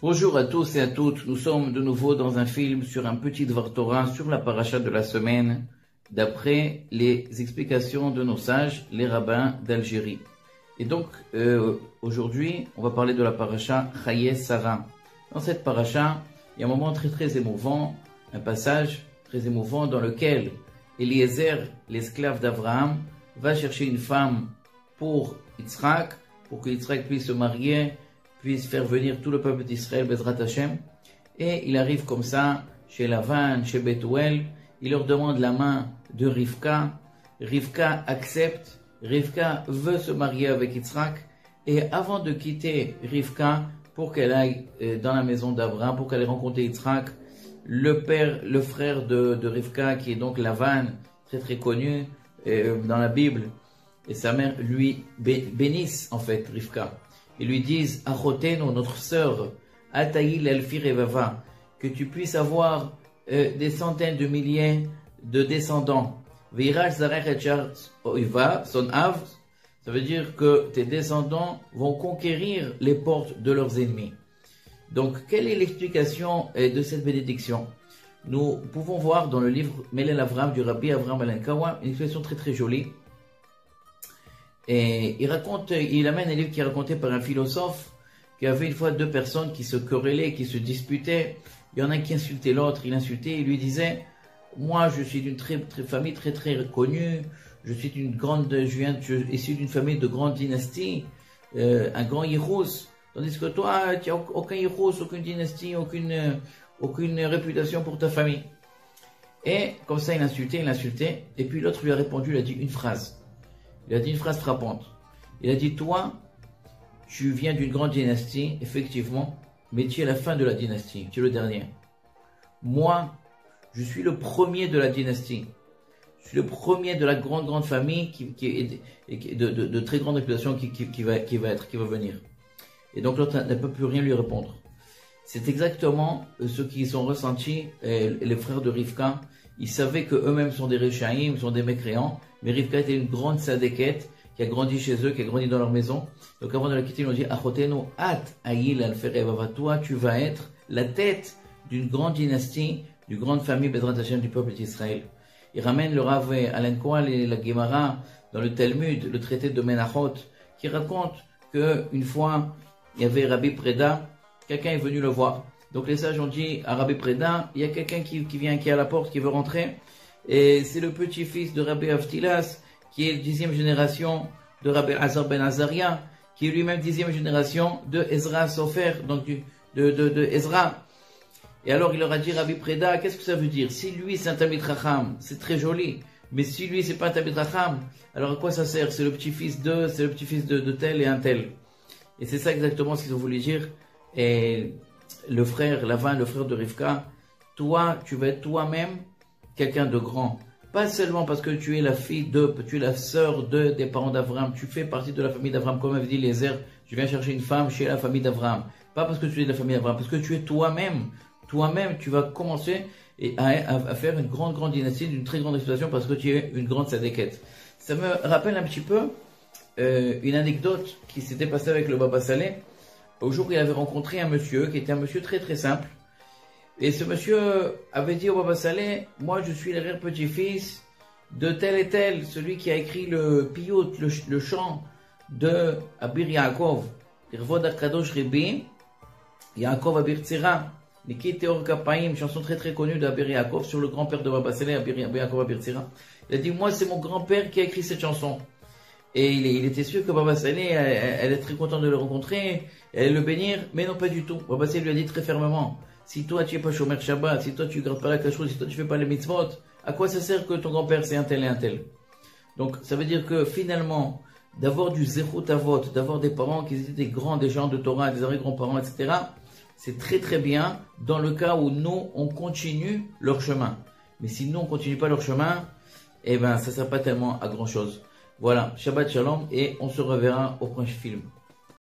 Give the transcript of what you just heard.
Bonjour à tous et à toutes, nous sommes de nouveau dans un film sur un petit Dvar Torah sur la paracha de la semaine, d'après les explications de nos sages, les rabbins d'Algérie. Et donc, aujourd'hui, on va parler de la paracha Chaye Sarah. Dans cette paracha, il y a un moment très émouvant, un passage très émouvant dans lequel Eliezer, l'esclave d'Abraham, va chercher une femme pour Yitzhak, pour que Yitzhak puisse se marier, puisse faire venir tout le peuple d'Israël, Bezrat Hashem. Et il arrive comme ça, chez Lavan, chez Bethuel, il leur demande la main de Rivka. Rivka accepte, Rivka veut se marier avec Yitzhak. Et avant de quitter Rivka, pour qu'elle aille dans la maison d'Abraham, pour qu'elle aille rencontrer Yitzhak, le frère de Rivka, qui est donc Lavan, très connu dans la Bible, et sa mère lui bénissent en fait Rivka. Ils lui disent, Achotenu, notre sœur, Ataïl Elfir Evava, que tu puisses avoir des centaines de milliers de descendants. Veirash Zarech Etchar Oiva, son Av, ça veut dire que tes descendants vont conquérir les portes de leurs ennemis. Donc, quelle est l'explication de cette bénédiction? Nous pouvons voir dans le livre Melel Avram du Rabbi Avram Alenkawa une expression très jolie. Et il amène un livre qui est raconté par un philosophe qui avait une fois deux personnes qui se querellaient, qui se disputaient. Il y en a un qui insultait l'autre, il insultait, il lui disait, moi je suis d'une famille très connue, je suis issu d'une famille de grande dynastie, un grand Yirous, tandis que toi tu n'as aucun Yirous, aucune dynastie, aucune réputation pour ta famille. Et comme ça il insultait, et puis l'autre lui a répondu, il a dit une phrase. Il a dit une phrase frappante. Il a dit, toi, tu viens d'une grande dynastie, effectivement, mais tu es la fin de la dynastie, tu es le dernier. Moi, je suis le premier de la dynastie. Je suis le premier de la grande famille de très grande réputation qui va venir. Et donc l'autre ne peut plus rien lui répondre. C'est exactement ce qu'ils ont ressenti, les frères de Rivka. Ils savaient qu'eux-mêmes sont des Réchaïm, sont des mécréants, mais Rivka était une grande sadéquette qui a grandi chez eux, qui a grandi dans leur maison. Donc avant de la quitter, ils ont dit, Achotenu at ayil al-ferevava, toi tu vas être la tête d'une grande dynastie, d'une grande famille Bezrat Hashem du peuple d'Israël. Il ramène le Rav Alenkoal et la Gemara dans le Talmud, le traité de Menachot, qui raconte qu'une fois, il y avait Rabbi Preda, quelqu'un est venu le voir. Donc les sages ont dit à Rabbi Preda, il y a quelqu'un qui est à la porte, qui veut rentrer, et c'est le petit-fils de Rabbi Avtilas, qui est 10e génération de Rabbi Azar ben Azaria, qui est lui-même 10e génération de Ezra Sofer, donc de Ezra. Et alors il leur a dit, Rabbi Preda, qu'est-ce que ça veut dire? Si lui c'est un Talmid Chacham, c'est très joli, mais si lui c'est pas un Talmid Chacham, alors à quoi ça sert? C'est le petit-fils de tel et un tel. Et c'est ça exactement ce qu'ils ont voulu dire. Et le frère Lavan, le frère de Rivka, toi, tu vas être toi-même quelqu'un de grand. Pas seulement parce que tu es tu es la sœur des parents d'Abraham, tu fais partie de la famille d'Abraham, comme avait dit Eliezer, je viens chercher une femme chez la famille d'Abraham. Pas parce que tu es de la famille d'Abraham, parce que tu es toi-même. Toi-même, tu vas commencer à faire une grande dynastie, d'une très grande réputation, parce que tu es une grande sadéquette. Ça me rappelle un petit peu une anecdote qui s'était passée avec le Baba Saleh. Au jour où il avait rencontré un monsieur qui était un monsieur très simple. Et ce monsieur avait dit au Baba Saleh, moi je suis l'arrière-petit-fils de tel et tel, celui qui a écrit le piyut, le chant de Abir Yaakov, Irvod Akadosh Rebi, Yaakov Abir Tzira, Niki Teor Kapaim, chanson très connue d'Abir Yaakov sur le grand-père de Baba Saleh, Abir Yaakov Abir Tzira. Il a dit, moi c'est mon grand-père qui a écrit cette chanson. Et il était sûr que Baba Saleh, elle est très contente de le rencontrer, elle allait le bénir, mais non pas du tout. Baba Saleh lui a dit très fermement, si toi tu n'es pas Shomer Shabbat, si toi tu ne gardes pas la kashrut, si toi tu ne fais pas les mitzvot, à quoi ça sert que ton grand-père c'est un tel et un tel? Donc ça veut dire que finalement, d'avoir du zéchut avot, d'avoir des parents qui étaient des gens de Torah, des arrière-grands-parents, etc., c'est très bien dans le cas où nous, on continue leur chemin. Mais si nous, on ne continue pas leur chemin, eh ben ça ne sert pas tellement à grand-chose. Voilà, Shabbat Shalom, et on se reverra au prochain film.